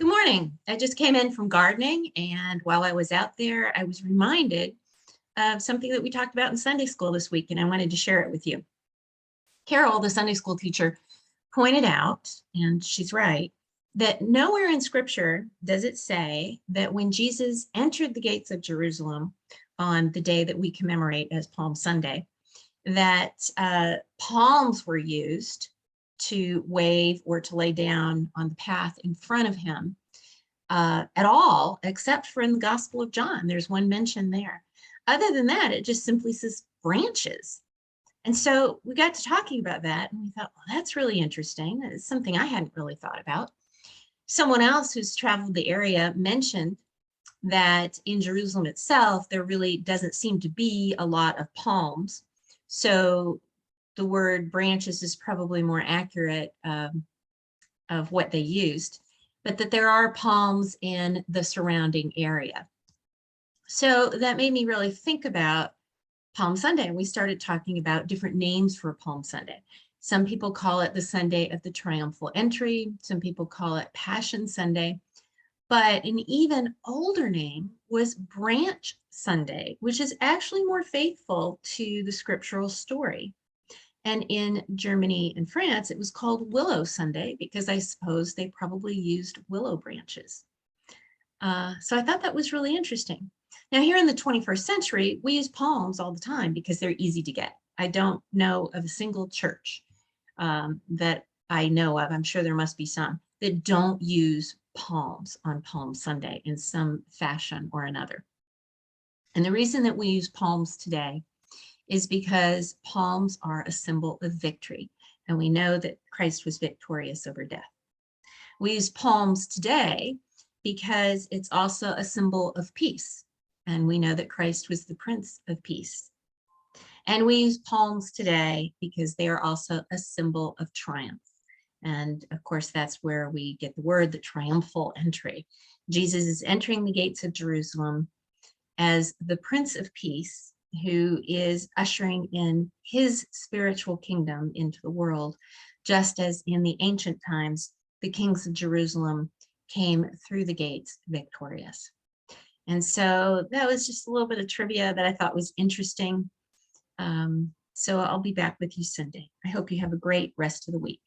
Good morning. I just came in from gardening, and while I was out there, I was reminded of something that we talked about in Sunday school this week, and I wanted to share it with you. Carol, the Sunday school teacher, pointed out, and she's right, that nowhere in Scripture does it say that when Jesus entered the gates of Jerusalem on the day that we commemorate as Palm Sunday, that palms were used to wave or to lay down on the path in front of him at all, except for in the Gospel of John. There's one mention there. Other than that, it just simply says branches. And so we got to talking about that, and we thought, well, that's really interesting. It's something I hadn't really thought about. Someone else who's traveled the area mentioned that in Jerusalem itself, there really doesn't seem to be a lot of palms. So the word branches is probably more accurate of what they used, but that there are palms in the surrounding area. So that made me really think about Palm Sunday. And we started talking about different names for Palm Sunday. Some people call it the Sunday of the Triumphal Entry. Some people call it Passion Sunday. But an even older name was Branch Sunday, which is actually more faithful to the scriptural story. And in Germany and France, it was called Willow Sunday because I suppose they probably used willow branches. So I thought that was really interesting. Now, here in the 21st century, we use palms all the time because they're easy to get. I don't know of a single church that I know of, I'm sure there must be some, that don't use palms on Palm Sunday in some fashion or another. And the reason that we use palms today is because palms are a symbol of victory. And we know that Christ was victorious over death. We use palms today because it's also a symbol of peace. And we know that Christ was the Prince of Peace. And we use palms today because they are also a symbol of triumph. And of course, that's where we get the word, the triumphal entry. Jesus is entering the gates of Jerusalem as the Prince of Peace, who is ushering in his spiritual kingdom into the world, just as in the ancient times, the kings of Jerusalem came through the gates victorious. And so that was just a little bit of trivia that I thought was interesting. So I'll be back with you Sunday. I hope you have a great rest of the week.